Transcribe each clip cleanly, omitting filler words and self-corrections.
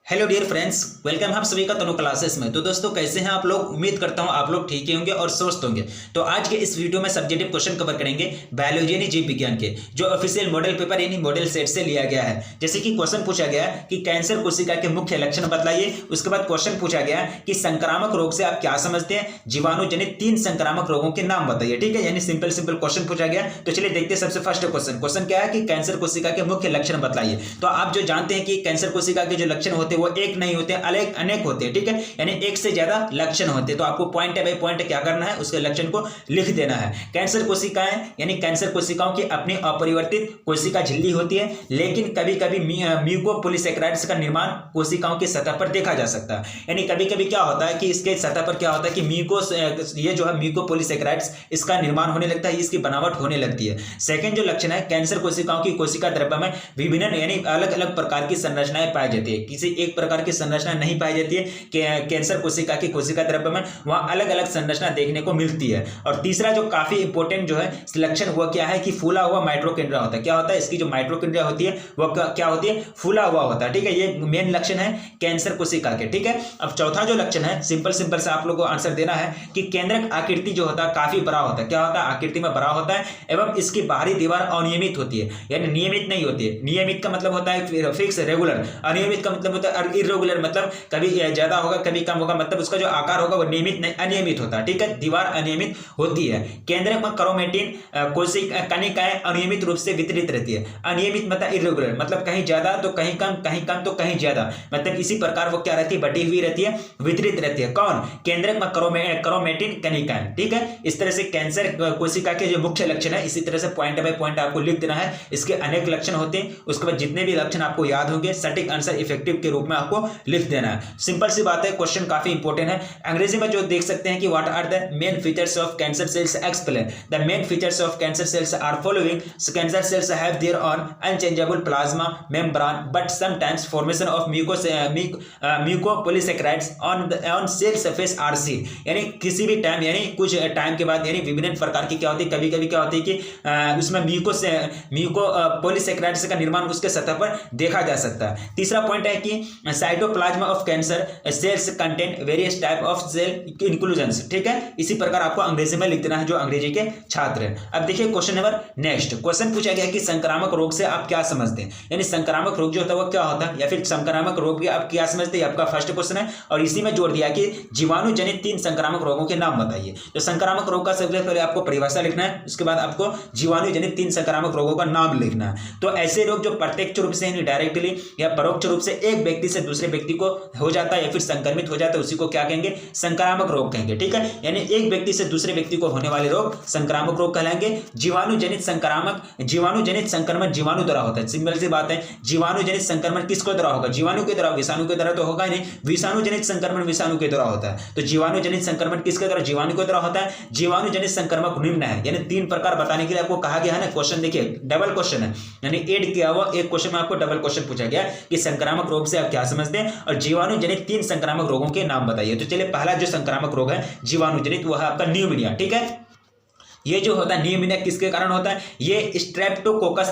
Hello dear friends, welcome आप सभी का तनु क्लासेस में। तो दोस्तों कैसे हैं आप लोग। उम्मीद करता हूं आप लोग ठीक ही होंगे और स्वस्थ होंगे। तो आज के इस वीडियो में सब्जेक्टिव क्वेश्चन कवर करेंगे बायोलॉजी यानी जीव विज्ञान के, जो ऑफिशियल मॉडल पेपर यानी मॉडल सेट से लिया गया है। जैसे कि क्वेश्चन पूछा गया कि कैंसर कोशिका के मुख्य लक्षण बतलाइए। उसके बाद क्वेश्चन पूछा गया कि संक्रामक रोग से आप क्या समझते हैं, जीवाणु जनित 3 संक्रामक रोगों के नाम बताइए। ठीक है, यानी सिंपल क्वेश्चन पूछा गया। तो चलिए देखते हैं सबसे फर्स्ट क्वेश्चन क्या है कि कैंसर कोशिका के मुख्य लक्षण बतलाइए। तो आप जो जानते हैं कि कैंसर कोशिका के जो लक्षण होते हैं वो एक नहीं होते, अलग अनेक होते हैं। ठीक है, यानी एक से ज्यादा लक्षण होते हैं। तो आपको पॉइंट बाय पॉइंट क्या करना है, उसके लक्षण को लिख देना है। कैंसर कोशिकाएं यानी कैंसर कोशिकाओं की अपनी अपरिवर्तित कोशिका झिल्ली होती है, लेकिन कभी कभी म्यूकोपॉलीसैकेराइड्स का निर्माण कोशिकाओं की सतह पर देखा जा सकता है। यानी कभी कभी क्या होता है कि इसके सतह पर क्या होता है कि ये जो है म्यूकोपॉलीसैकेराइड्स इसका निर्माण होने लगता है, इसकी बनावट होने लगती है। सेकंड जो लक्षण है, कैंसर कोशिकाओं की कोशिका द्रव्य में विभिन्न यानी अलग अलग प्रकार की संरचनाएं पाई जाती है। किसी एक प्रकार की संरचना नहीं पाई जाती है कि कैंसर कोशिका की कोशिका द्रव्य में वहां अलग अलग संरचना देखने को मिलती है। और तीसरा जो काफी इंपॉर्टेंट जो है लक्षण हुआ क्या है कि फूला हुआ माइटोकॉन्ड्रिया होता है। क्या होता है, इसकी जो माइटोकॉन्ड्रिया होती है वो क्या होती है, फूला हुआ होता है। ठीक है, ये मेन लक्षण है कैंसर कोशिका के। ठीक है, अब चौथा जो लक्षण है सिंपल से आप लोगों को आंसर देना है कि केंद्रक आकृति जो होता है काफी बड़ा होता है। क्या होता है, आकृति में बड़ा होता है एवं इसकी बाहरी दीवार अनियमित होती है, यानी नियमित नहीं होती है। नियमित का मतलब होता है फिक्स रेगुलर, अनियमित का मतलब होता है इर्रेगुलर, मतलब कभी ज्यादा होगा कभी कम होगा, मतलब उसका जो आकार होगा वो नियमित नहीं अनियमित होता है। ठीक है, दीवार अनियमित होती है। केंद्रक में क्रोमेटिन कोशिका कणिकाएं अनियमित रूप से वितरित रहती है। अनियमित मतलब इर्रेगुलर, मतलब कहीं ज्यादा तो कहीं कम तो कहीं ज्यादा, मतलब इसी प्रकार वो क्या रहती है, बटी हुई रहती है, वितरित रहती है। कौन, केंद्रक में क्रोमेटिन कणिकाएं। ठीक है, इस तरह से कैंसर कोशिका के जो मुख्य लक्षण है इसी तरह से पॉइंट बाय पॉइंट आपको लिख देना है। इसके अनेक लक्षण होते हैं, उसके बाद जितने भी लक्षण आपको याद होंगे सटीक आंसर इफेक्टिव के रूप में आपको लिख देना है। सिंपल सी बात है, क्वेश्चन काफी इंपॉर्टेंट है। अंग्रेजी में जो देख सकते हैं कि what are the main features of cancer cells, explain the main features of cancer cells are following. Cancer cells have their own unchangeable plasma membrane but sometimes formation of mucopolysaccharides on cell surface are seen. यानी किसी भी time यानी कुछ time के बाद यानी विभिन्न प्रकार की क्या होती है, कभी कभी क्या होती है कि उसमें म्यूकोपॉलीसैकेराइड्स का निर्माण उसके सतह पर देखा जा सकता है। तीसरा पॉइंट है कि cytoplasm of cancer cells contain various type of cell inclusions. ठीक है, इसी प्रकार आपको अंग्रेजी में लिख देना है जो अंग्रेजी के छात्र हैं। अब देखिए क्वेश्चन नंबर नेक्स्ट। क्वेश्चन पूछा गया कि संक्रामक रोग से आप क्या समझते हैं, यानी संक्रामक रोग जो होता है वो क्या होता है, या फिर संक्रामक रोग की आप क्या समझते हैं, आपका फर्स्ट क्वेश्चन है। और इसी में जोड़ दिया कि जीवाणु जनित 3 संक्रामक रोगों के नाम बताइए। तो संक्रामक रोग का सबसे पहले आपको परिभाषा लिखना है, उसके बाद आपको जीवाणु जनित 3 संक्रामक रोगों का नाम लिखना है। तो ऐसे रोग जो प्रत्यक्ष रूप से डायरेक्टली या परोक्ष रूप से एक व्यक्ति से दूसरे व्यक्ति को हो जाता है या फिर संक्रमित हो जाता है, उसी को क्या कहेंगे, संक्रामक रोग कहेंगे। ठीक है, यानी एक व्यक्ति से दूसरे व्यक्ति को होने वाले रोग संक्रामक रोग कहलाएंगे। जीवाणु जनित संक्रमण जीवाणु द्वारा होता है। सिंपल सी बात है, जीवाणु जनित संक्रमण किसको द्वारा होगा, जीवाणु के द्वारा, विषाणु के द्वारा तो होगा ही नहीं। विषाणु जनित संक्रमण विषाणु के द्वारा होता है। तो जीवाणु जनित संक्रमण किसके द्वारा, जीवाणु के द्वारा होता है। जीवाणु जनित संक्रमण निम्न है, यानी 3 प्रकार बताने के लिए आपको कहा गया है ना। क्वेश्चन देखिए डबल क्वेश्चन है, यानी ऐड किया हुआ एक क्वेश्चन में आपको डबल क्वेश्चन पूछा गया कि संक्रामक रोग से आप क्या समझते हैं और जीवाणु जनित 3 संक्रामक रोगों के नाम बताइए। तो चलिए पहला जो संक्रामक रोग है जीवाणु जनित वो है आपका न्यूमोनिया। ठीक है, ये जो होता है न्यूमोनिया किसके कारण होता है, ये स्ट्रेप्टोकोकस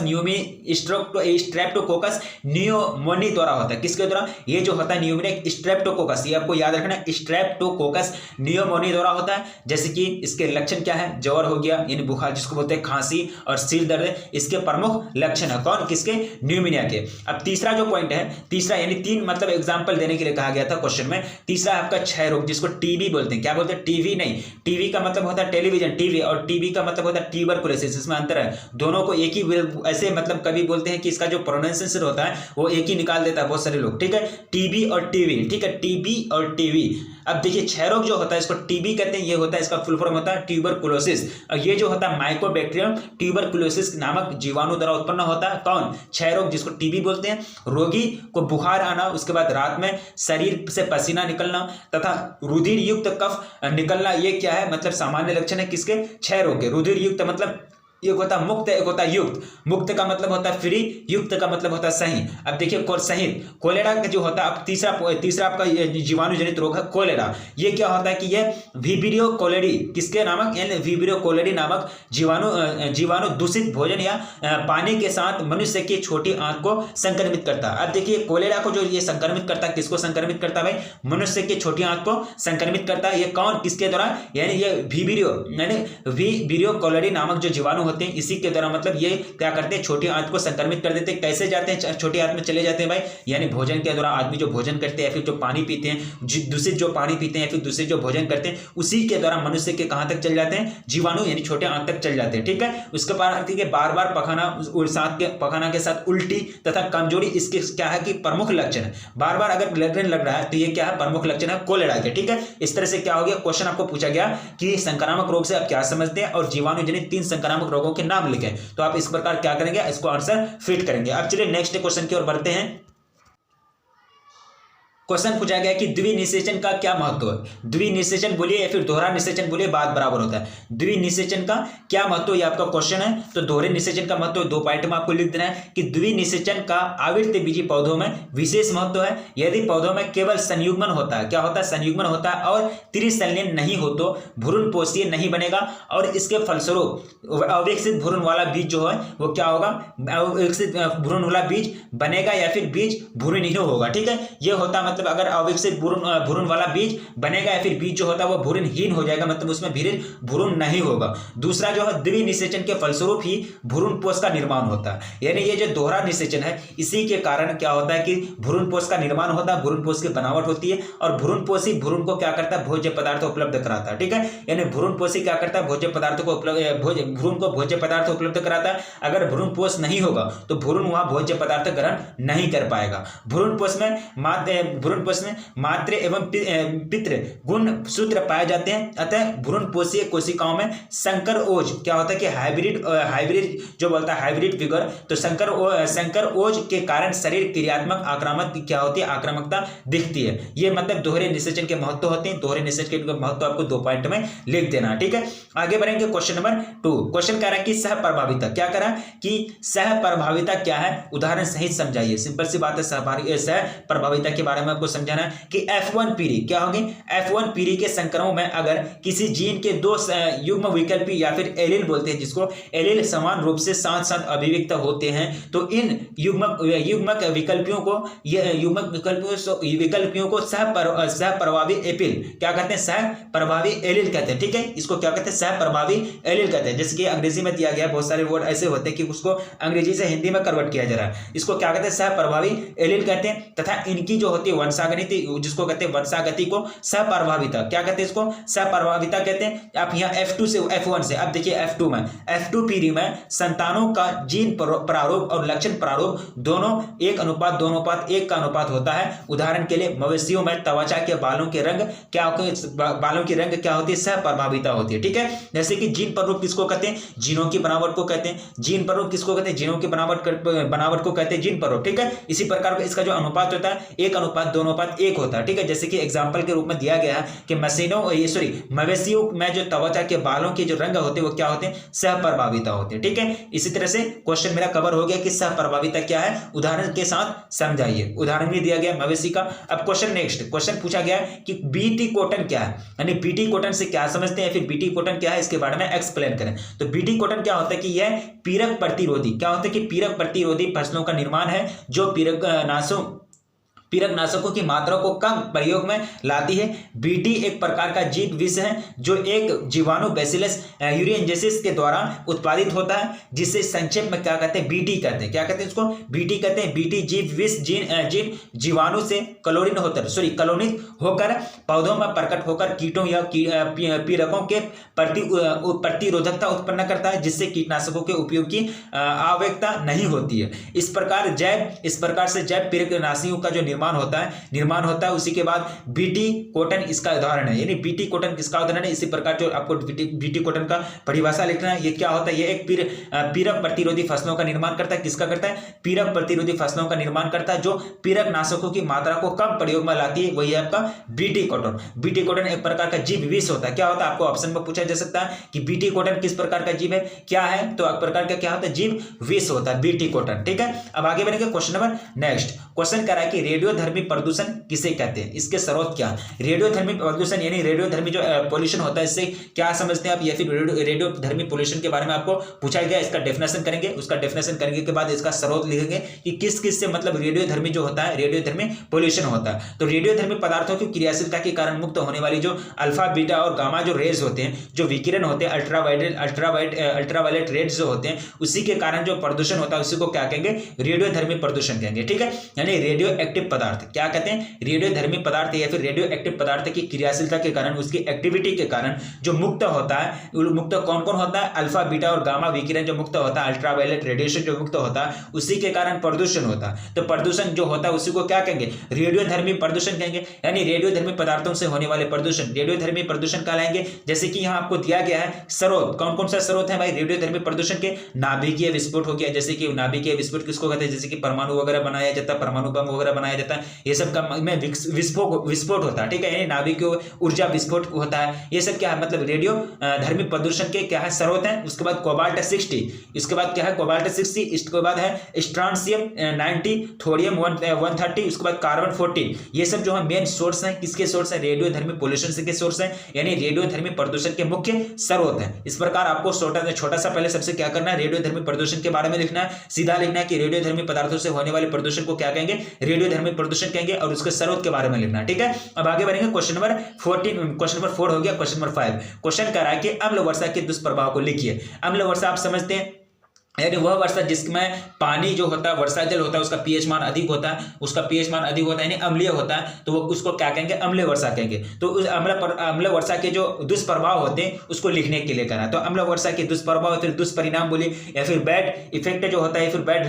न्यूमोनी द्वारा होता है। किसके द्वारा, ये जो होता है न्यूमोनिया स्ट्रेप्टोकोकस, ये आपको याद रखना है, स्ट्रेप्टोकोकस न्यूमोनी द्वारा होता है। जैसे कि इसके लक्षण क्या है, ज्वर हो गया यानी बुखार जिसको बोलते हैं, खांसी और सिर दर्द, इसके प्रमुख लक्षण है। कौन, किसके, न्यूमोनिया के। अब तीसरा जो पॉइंट है, तीसरा यानी 3 मतलब एग्जाम्पल देने के लिए कहा गया था क्वेश्चन में। तीसरा आपका क्षय रोग जिसको टीबी बोलते हैं। क्या बोलते हैं, टीवी नहीं, टीवी का मतलब होता है टेलीविजन, टीवी, और टीबी का मतलब होता है ट्यूबरकुलोसिस। इसमें अंतर है, दोनों को एक ही ऐसे मतलब कभी बोलते हैं कि इसका जो प्रोनाउंसिएशन होता है वो एक ही निकाल देता है बहुत सारे लोग। ठीक है, टीबी और टीवी। ठीक है, टीबी और टीवी। अब देखिए क्षय रोग जो होता है इसको टीबी कहते हैं, ये होता है इसका फुल फॉर्म होता है ट्यूबरकुलोसिस। और ये जो होता है माइकोबैक्टीरियम ट्यूबरकुलोसिस नामक जीवाणु द्वारा उत्पन्न होता है। कौन, क्षय रोग जिसको टीबी बोलते हैं। रोगी को बुखार आना, उसके बाद रात में शरीर से पसीना निकलना तथा रुधिर युक्त कफ निकलना, ये क्या है, मतलब सामान्य लक्षण है किसके, क्षय रोग के। रुधिर युक्त मतलब एक होता है मुक्त, एक होता है युक्त। मुक्त का मतलब होता है फ्री, युक्त का मतलब होता है सही। अब देखिए सहित कोलेरा का जो होता है, अब तीसरा आपका जीवाणु जनित रोग है कोलेरा। ये क्या होता है कि ये विब्रियो कोलेरी किसके नामक, यानी विब्रियो कोलेरी नामक जीवाणु दूषित भोजन या पानी के साथ मनुष्य की छोटी आंत को संक्रमित करता है। अब देखिए कोलेरा को जो ये संक्रमित करता है, किसको संक्रमित करता है भाई, मनुष्य की छोटी आंत को संक्रमित करता है। ये कौन, किसके द्वारा, यानी ये विब्रियो कोलेरी नामक जो जीवाणु होते हैं इसी के द्वारा, मतलब ये क्या करते हैं, छोटी आंत को संक्रमित कर देते हैं। कैसे जाते हैं, छोटी आंत में चले जाते हैं भाई, यानी भोजन के द्वारा आदमी जो भोजन करते हैं या फिर जो पानी पीते हैं, दूषित जो पानी पीते हैं या फिर दूसरे जो भोजन करते हैं, उसी के द्वारा मनुष्य के कहां तक चल जाते हैं, जीवाणु यानी छोटे आंत तक चल जाते हैं। ठीक है, उसके बाद बार बार पखाना के साथ उल्टी तथा कमजोरी इसके क्या है कि प्रमुख लक्षण है। बार बार अगर लैट्रिन लग रहा है तो ये क्या है, प्रमुख लक्षण है कोलेरा के। ठीक है, इस तरह से क्या हो गया, क्वेश्चन आपको पूछा गया कि संक्रामक रोग से आप क्या समझते हैं और जीवाणु जनित 3 संक्रामक रोगों के नाम लिखें। तो आप इस प्रकार क्या करेंगे, इसको आंसर फिट करेंगे। अब चलिए नेक्स्ट क्वेश्चन की ओर बढ़ते हैं। क्वेश्चन पूछा गया कि द्विनिषेचन का क्या महत्व है। द्विनिषेचन बोलिए या फिर दोहरा निषेचन बोलिए, बात बराबर होता है। द्विनिषेचन का क्या महत्व, ये आपका क्वेश्चन है। तो दोहरे निषेचन का महत्व 2 पॉइंट में आपको लिख देना है कि द्विनिषेचन का आवृत्तबीजी पौधों में विशेष महत्व है। यदि पौधों में केवल संयुग्मन होता है, क्या होता है, संयुग्मन होता है और त्रिसंलयन नहीं हो तो भ्रूण पोषीय नहीं बनेगा और इसके फलस्वरूप अविकसित भ्रूण वाला बीज जो है वो क्या होगा, अविकसित भ्रूण वाला बीज बनेगा या फिर बीज भ्रूणहीन होगा। ठीक है, ये होता है मतलब अगर अविकसित भ्रूण वाला बीज बनेगा या फिर बीज जो होता है वो भ्रूणहीन हो जाएगा, मतलब उसमें भ्रूण नहीं होगा। दूसरा जो है द्विनिषेचन के फलस्वरूप ही भ्रूणपोष का निर्माण होता है, यानी ये जो दोहरा निषेचन है इसी के कारण क्या होता है कि भ्रूणपोष का निर्माण होता है, भ्रूणपोष की बनावट होती है और भ्रूणपोषी भ्रूण को क्या करता है, भोज्य पदार्थ उपलब्ध कराता है। ठीक है, यानी भ्रूणपोषी क्या करता है, भोज्य पदार्थों को भ्रूण को भोज्य पदार्थ उपलब्ध कराता है। अगर भ्रूणपोष नहीं होगा तो भ्रूण वहां भोज्य पदार्थ ग्रहण नहीं कर पाएगा। भ्रूणपोष में मात्र एवं पितृ गुण सूत्र पाए जाते हैं, अतः भ्रूणपोषीय कोशिकाओं में संकर ओज क्या होता है कि हाइब्रिड जो बोलता है हाइब्रिड फिगर, तो संकर ओज के कारण शरीर क्रियात्मक आक्रामक क्या होती है, आक्रामकता दिखती है। ये मतलब दोहरे निषेचन के महत्व होते हैं। दोहरे निषेचन के महत्व आपको 2 पॉइंट में लिख देना। ठीक है, आगे बढ़ेंगे क्वेश्चन नंबर 2। क्वेश्चन कह रहा है कि सहप्रभाविता क्या कह रहा है कि सहप्रभाविता क्या है, उदाहरण सहित समझाइए। सिंपल सी बात है, सहप्रभाविता के बारे में आपको समझाना है कि F1 पीढ़ी क्या होगी, F1 पीढ़ी के संक्रमण में अगर किसी जीन के 2 युग्म विकल्पी या फिर एलील बोलते हैं जिसको, एलील समान रूप से साथ साथ अभिव्यक्त होते हैं तो इन युग्मक विकल्पियों को सहप्रभावी एपिल क्या कहते हैं, सहप्रभावी एलील कहते हैं। ठीक है, इसको क्या कहते हैं, सहप्रभावी एलील कहते हैं। जैसे कि अंग्रेजी में दिया गया, बहुत सारे वर्ड ऐसे होते हैं कि उसको अंग्रेजी से हिंदी में कन्वर्ट किया जा रहा है। इसको क्या कहते हैं, सहप्रभावी एलील कहते हैं। तथा इनकी जो होती है वंशागति, जिसको कहते हैं वंशागति को सहप्रभाविता क्या कहते हैं, इसको सहप्रभाविता कहते हैं। आप यहाँ F2 से F1 से, अब देखिए F2 में, F2 पीढ़ी में संतानों का जीन प्रारूप और लक्षण प्रारूप दोनों 1:2:1 का अनुपात होता है। उदाहरण के लिए मवेशियों में त्वचा के बालों के रंग क्या होती है, सहप्रभाविता होती है। ठीक है, जैसे कि जीन प्रारूप किसको कहते हैं, जीनों की बनावट को कहते हैं। जीन प्रारूप किसको कहते हैं, जीनों की बनावट को कहते हैं जीन प्रारूप। ठीक है, इसी प्रकार इसका जो अनुपात होता है 1:2:1 होता है। ठीक है, जैसे कि एग्जांपल के रूप में दिया गया है कि मवेशियों में जो त्वचा के बालों के जो रंग होते हैं वो क्या होते हैं, सहप्रभाविता होते हैं। ठीक है, इसी तरह से क्वेश्चन मेरा कवर हो गया कि सहप्रभाविता क्या है, उदाहरण के साथ समझाइए। उदाहरण भी दिया गया मवेशी का। अब क्वेश्चन नेक्स्ट क्वेश्चन पूछा गया कि बीटी कॉटन क्या है, यानी बीटी कॉटन से क्या समझते हैं, फिर बीटी कॉटन क्या है इसके बारे में एक्सप्लेन करें। तो बीटी कॉटन क्या होता है कि यह पीड़क प्रतिरोधी क्या होता है कि पीड़क प्रतिरोधी फसलों का निर्माण है जो पीड़कनाशकों की मात्रा को कम प्रयोग में लाती है। बीटी एक प्रकार का जीव विष है जो एक जीवाणु बैसिलस यूरिएंजेसिस के द्वारा उत्पादित होता है, जिसे संक्षेप में क्या कहते हैं, बीटी कहते हैं। क्या कहते हैं इसको, बीटी कहते हैं। बीटी जीव विष जीवाणु से कलोनित होकर पौधों में प्रकट होकर कीटों या पीड़कों के प्रतिरोधकता उत्पन्न करता है, जिससे कीटनाशकों के उपयोग की आवश्यकता नहीं होती है। इस प्रकार से जैव पीड़कनाशियों का जो निर्माण निर्माण होता है। उसी के बाद बीटी कॉटन इसका उदाहरण है, यानी बीटी कॉटन किसका उदाहरण है। इसी प्रकार जो आपको बीटी कॉटन का परिभाषा लिखना है, ये क्या होता है, ये एक पीड़क प्रतिरोधी फसलों का निर्माण करता है। किसका करता है, पीड़क प्रतिरोधी फसलों का निर्माण करता है, जो पीड़क नाशकों की मात्रा को कम प्रयोग में लाती है, वही है आपका बीटी कॉटन। बीटी कॉटन एक प्रकार का जीव विष होता है। क्या होता है, आपको ऑप्शन में पूछा जा सकता है कि बीटी कॉटन किस प्रकार का जीव है, क्या है, तो एक प्रकार का क्या होता है, जीव विष होता है बीटी कॉटन। ठीक है, अब आगे बढ़ेंगे क्वेश्चन नंबर नेक्स्ट। क्वेश्चन कह रहा है कि रेडियोधर्मी प्रदूषण किसे कहते हैं, इसके स्रोत क्या। रेडियोधर्मी प्रदूषण यानी रेडियोधर्मी जो पॉल्यूशन होता है, इससे क्या समझते हैं आप, या फिर रेडियोधर्मी पॉल्यूशन के बारे में आपको पूछा गया। इसका डेफिनेशन करेंगे, उसका डेफिनेशन करने के बाद इसका स्रोत लिखेंगे कि किस किस से मतलब रेडियोधर्मी जो होता है, रेडियोधर्मी पॉल्यूशन होता है। तो रेडियोधर्मी पदार्थों की क्रियाशीलता के कारण मुक्त होने वाली जो अल्फा बीटा और गामा जो रेज होते हैं, जो विकिरण होते हैं, अल्ट्रावायलेट रेज जो होते हैं, उसी के कारण जो प्रदूषण होता है उसी को क्या कहेंगे, रेडियोधर्मी प्रदूषण कहेंगे। ठीक है, यानी रेडियो एक्टिव पदार्थ क्या कहते हैं, रेडियोधर्मी पदार्थ या फिर रेडियो एक्टिव पदार्थ की क्रियाशीलता के कारण, उसकी एक्टिविटी के कारण जो मुक्त होता है, मुक्त कौन कौन होता है, अल्फा बीटा और गामा विकिरण जो मुक्त होता है, अल्ट्रावायलेट रेडिएशन जो मुक्त होता है, उसी के कारण प्रदूषण होता है। तो प्रदूषण जो होता है उसी को क्या कहेंगे, रेडियोधर्मी प्रदूषण कहेंगे। यानी रेडियोधर्मी पदार्थों से होने वाले प्रदूषण रेडियोधर्मी प्रदूषण कहलाएंगे। जैसे कि यहाँ आपको दिया गया है स्रोत, कौन कौन सा स्रोत है भाई रेडियोधर्मी प्रदूषण के, नाभिकीय विस्फोट हो गया, जैसे कि नाभिकीय विस्फोट किसको कहते हैं, जैसे कि परमाणु वगैरह बनाया जाता है, परमाणु बम वगैरह बनाया जाता है, ये सब का में विस्फोट होता है। ठीक है, यानी नाभिकीय ऊर्जा विस्फोट होता है, ये सब क्या है, मतलब रेडियो धर्मी प्रदूषण के क्या है, स्रोत है। उसके बाद कोबाल्ट 60, इसके बाद क्या है, कोबाल्ट 60, इसके बाद है स्ट्रांसियम 90, थोरियम 130, उसके बाद कार्बन 14, ये सब जो है मेन सोर्स है, किसके सोर्स है, रेडियोधर्मी पॉल्यूशन के सोर्स है, यानी रेडियोधर्मी प्रदूषण के मुख्य स्रोत है। इस प्रकार आपको छोटा सा पहले सबसे क्या करना है, रेडियोधर्मी प्रदूषण के बारे में लिखना है, सीधा लिखना है कि रेडियोधर्मी पदार्थों से होने वाले प्रदूषण को क्या कहेंगे, रेडियोधर्मी प्रदूषण कहेंगे, और उसके स्रोत के बारे में लिखना है। ठीक है, अब आगे बढ़ेंगे क्वेश्चन नंबर 14, क्वेश्चन नंबर 4 हो गया। क्वेश्चन नंबर 5 क्वेश्चन कह रहा है कि अम्ल वर्षा के दुष्प्रभाव को लिखिए। अम्ल वर्षा आप समझते हैं, यानी वह वर्षा जिसमें पानी जो होता है, वर्षा जल होता है, उसका पीएच मान अधिक होता है, उसका पीएच मान अधिक होता है, यानी अम्लीय होता है, तो वो उसको क्या कहेंगे, अम्ल वर्षा कहेंगे। तो उस अम्ल वर्षा के जो दुष्प्रभाव होते हैं उसको लिखने के लिए करना। तो अम्ल वर्षा के दुष्प्रभाव, फिर दुष्परिणाम बोलिए, या फिर बैड इफेक्ट जो होता है, फिर बैड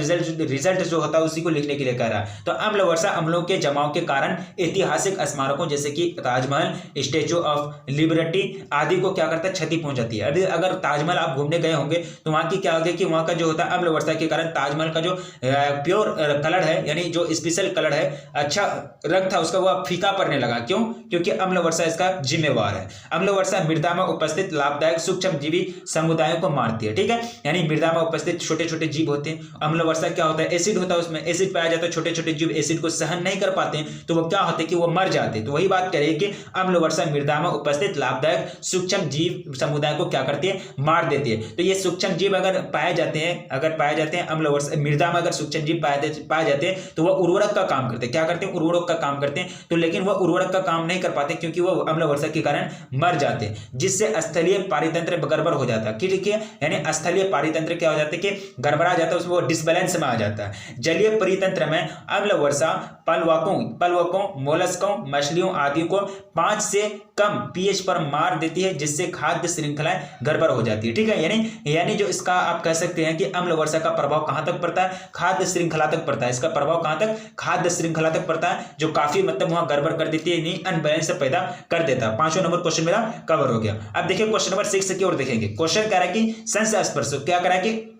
रिजल्ट जो होता है, उसी को लिखने के लिए कह रहा है। तो अम्ल वर्षा अम्लों के जमाव के कारण ऐतिहासिक स्मारकों जैसे कि ताजमहल, स्टेचू ऑफ लिबर्टी आदि को क्या करता है, क्षति पहुंचाती है। अगर ताजमहल आप घूमने गए होंगे तो वहां की क्या होगी कि वहां का जो होता है अम्ल वर्षा के कारण ताजमहल का जो प्योर कलर है, यानी जो स्पेशल कलर है, अच्छा रंग था उसका, वो फीका पड़ने लगा। क्यों, क्योंकि अम्ल वर्षा इसका जिम्मेवार है। अम्ल वर्षा मृदा में उपस्थित लाभदायक सूक्ष्म जीवी समुदायों को मारती है। ठीक है, यानी मृदा में उपस्थित छोटे छोटे जीव होते हैं। अम्ल वर्षा क्या होता है, एसिड होता है, उसमें एसिड पाया जाता है, छोटे छोटे जीव एसिड को सहन नहीं कर पाते हैं, तो वो क्या होते हैं कि वो मर जाते हैं। तो वही बात करें कि अम्ल वर्षा मृदा में उपस्थित लाभदायक सूक्ष्म जीव समुदाय को क्या करती है, मार देती है। तो ये सूक्ष्म जीव अगर पाए जाते हैं अम्ल वर्षा मृदा में अगर सूक्ष्म जीव पाए जाते हैं तो वह उर्वरक का काम करते हैं। क्या करते हैं, उर्वरक का काम करते हैं। तो लेकिन वह उर्वरक का काम नहीं कर पाते क्योंकि वो अम्ल वर्षा के कारण मर जाते हैं, जिससे स्थलीय पारितंत्र गड़बड़ हो जाता है। ठीक है, यानी स्थलीय पारितंत्र क्या हो जाता है कि गड़बड़ा जाता है, उसमें वो डिसबैलेंस में आ जाता है। जलीय परितंत्र में अम्ल वर्षा पलवकों, मोलस्कों, मछलियों आदि को 5 से कम पीएच पर मार देती है, जिससे खाद्य श्रृंखलाएं गड़बड़ हो जाती है। ठीक है, यानी जो इसका आप कह सकते हैं कि अम्ल वर्षा का प्रभाव कहां तक पड़ता है, खाद्य श्रृंखला तक पड़ता है। इसका प्रभाव कहां तक, खाद्य श्रृंखला तक पड़ता है, जो काफी मतलब वहां गड़बड़ कर देती है, यानी अनबैलेंस पैदा कर देता है। 5वां नंबर क्वेश्चन मेरा कवर हो गया। अब देखिए क्वेश्चन नंबर 6 की ओर देखेंगे। क्वेश्चन कह रहा है कि संस्पर्श क्या कह रहा है कि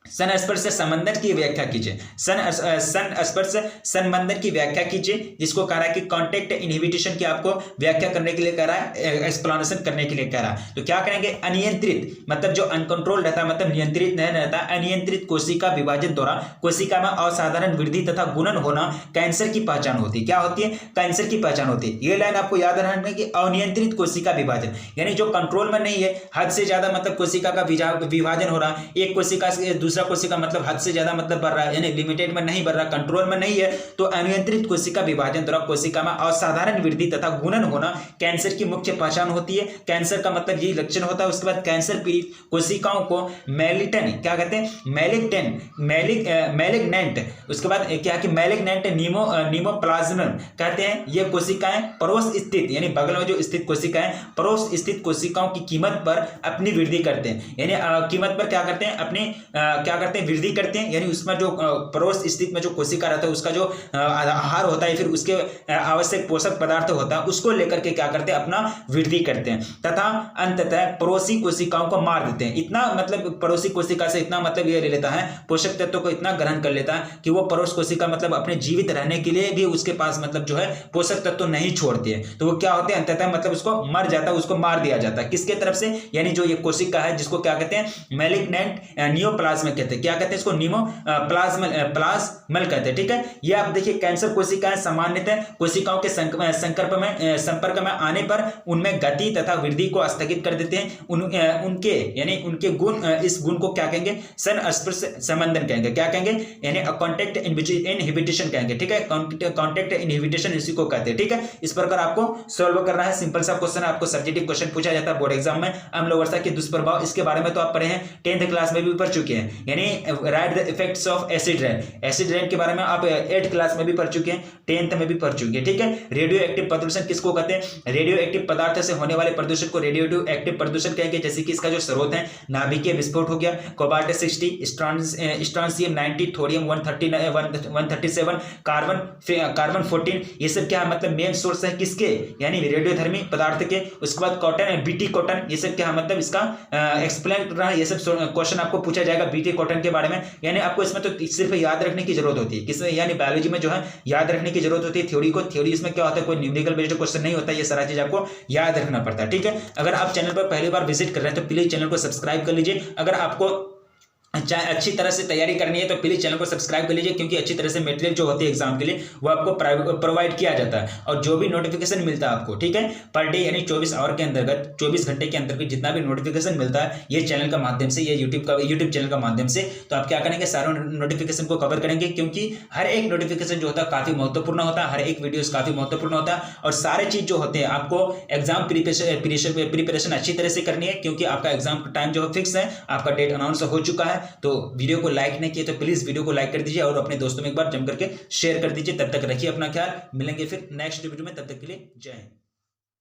संस्पर्श संबंधन की व्याख्या कीजिए। संस्पर्श संबंधन की व्याख्या कीजिए, जिसको कह रहा है कि कॉन्टेक्ट इनहिबिशन की आपको व्याख्या करने के लिए कह रहा है, एक्सप्लेनेशन करने के लिए कह रहा है। तो क्या करेंगे, अनियंत्रित मतलब जो अनकंट्रोल रहता है, मतलब नियंत्रित नहीं रहता, अनियंत्रित कोशिका विभाजन द्वारा कोशिका में असाधारण वृद्धि तथा गुणन होना कैंसर की पहचान होती है। क्या होती है, कैंसर की पहचान होती है। ये लाइन आपको याद रखना कि अनियंत्रित कोशिका विभाजन यानी जो कंट्रोल में नहीं है, हद से ज्यादा मतलब कोशिका का विभाजन हो रहा है, एक कोशिका से दूसरा कोशिका मतलब हद से ज्यादा मतलब बढ़ रहा है, यानी लिमिटेड में नहीं बढ़ रहा, कंट्रोल में नहीं है, तो अनियंत्रित कोशिका विभाजन द्वारा कोशिका में असाधारण वृद्धि तथा गुणन होना कैंसर की मुख्य पहचान होती है। कैंसर का मतलब ये लक्षण होता है। उसके बाद कैंसर पीड़ित कोशिकाओं को मैलिटन क्या कहते हैं, मैलिग्नेंट, उसके बाद क्या कि मैलिग्नेंट नीमोप्लाज्म कहते हैं। ये कोशिकाएं पड़ोस स्थित यानी बगल में जो स्थित कोशिकाएं पड़ोस स्थित कोशिकाओं की कीमत पर अपनी वृद्धि करते हैं, यानी कीमत पर क्या करते हैं, अपनी क्या करते हैं, वृद्धि करते हैं, यानी उसमें जो परोस स्थिति में जो कोशिका रहता है उसका जो आहार होता है, फिर उसके आवश्यक पोषक पदार्थ होता है, उसको लेकर के क्या करते हैं, अपना वृद्धि करते हैं तथा अंततः पड़ोसी कोशिकाओं को मार देते हैं। इतना मतलब पड़ोसी कोशिका से इतना मतलब ये ले लेता है, पोषक तत्वों को इतना ग्रहण कर लेता है कि वो पड़ोस कोशिका मतलब अपने जीवित रहने के लिए भी उसके पास मतलब जो है पोषक तत्व नहीं छोड़ती है, तो वो क्या होते हैं, अंततः मतलब उसको मर जाता है, उसको मार दिया जाता है। किसके तरफ से, यानी जो ये कोशिका है जिसको क्या कहते हैं, मैलिग्नेंट नियोप्लाज्म कहते हैं। क्या कहते हैं इसको, प्लाज्मल कहते हैं। ठीक है, ये आप देखिए कैंसर कोशिकाएं सामान्यतः कोशिकाओं के संपर्क में आने पर उनमें गति तथा वृद्धि को स्थगित कर देते हैं। उनके गुण, इस गुण को क्या कहेंगे, संस्पर्श संबंधन कहेंगे। क्या कहेंगे, यानी कॉन्टैक्ट इनहिबिशन कहेंगे। ठीक है, कॉन्टैक्ट इनहिबिशन इसी को कहते हैं। ठीक है, इस प्रकार आपको सॉल्व करना है। सिंपल सा क्वेश्चन है, आपको सब्जेक्टिव क्वेश्चन पूछा जाता है बोर्ड एग्जाम में। अम्ल वर्षा के दुष्प्रभाव, इसके बारे में तो आप पढ़े हैं, 10th क्लास में भी पढ़ चुके हैं। यानी right the effects of acid rain, acid rain के बारे में आप 8th क्लास में भी पढ़ चुके हैं, 10th में भी पढ़ चुके हैं। ठीक है, रेडियो एक्टिव प्रदूषण किसको कहते हैं, रेडियो एक्टिव पदार्थ से होने वाले प्रदूषण को रेडियो एक्टिव प्रदूषण कहेंगे। जैसे कि इसका जो स्रोत है, नाभिकीय विस्फोट हो गया, कोबाल्ट 60, स्ट्रोंशियम 90, थोरियम 137, कार्बन 14, ये सब क्या मतलब मेन सोर्स है किसके, यानी रेडियोधर्मी पदार्थ के। उसके बाद कॉटन, बीटी कॉटन, ये सब क्या मतलब इसका एक्सप्लेन कर रहा है। ये सब क्वेश्चन आपको पूछा जाएगा बीटी कॉटन के बारे में। यानी आपको इसमें तो सिर्फ याद रखने की जरूरत होती है, किसमें, यानी बायोलॉजी में जो है याद रखने की जरूरत होती है थ्योरी को। थ्योरी इसमें क्या होता है, कोई न्यूमेरिकल बेस्ड क्वेश्चन नहीं होता, ये सारा चीज आपको याद रखना पड़ता है। ठीक है, अगर आप चैनल पर पहली बार विजिट कर रहे हैं तो प्लीज चैनल को सब्सक्राइब कर लीजिए। अगर आपको अच्छी तरह से तैयारी करनी है तो प्लीज चैनल को सब्सक्राइब कर लीजिए, क्योंकि अच्छी तरह से मटेरियल जो होती है एग्जाम के लिए वो आपको प्रोवाइड किया जाता है, और जो भी नोटिफिकेशन मिलता है आपको, ठीक है, पर डे यानी 24 आवर के अंतर्गत, 24 घंटे के अंतर्गत जितना भी नोटिफिकेशन मिलता है ये चैनल का माध्यम से, ये यूट्यूब चैनल का माध्यम से, तो आप क्या करेंगे, सारे नोटिफिकेशन को कवर करेंगे, क्योंकि हर एक नोटिफिकेशन जो होता है काफी महत्वपूर्ण होता है, हर एक वीडियोस काफी महत्वपूर्ण होता है, और सारे चीज जो होते हैं आपको एग्जाम प्रिपरेशन अच्छी तरह से करनी है, क्योंकि आपका एग्जाम का टाइम जो फिक्स है, आपका डेट अनाउंस हो चुका है। तो वीडियो को लाइक नहीं किए तो प्लीज वीडियो को लाइक कर दीजिए और अपने दोस्तों में एक बार जम करके शेयर कर दीजिए। तब तक रखिए अपना ख्याल, मिलेंगे फिर नेक्स्ट वीडियो में, तब तक के लिए जय हिंद।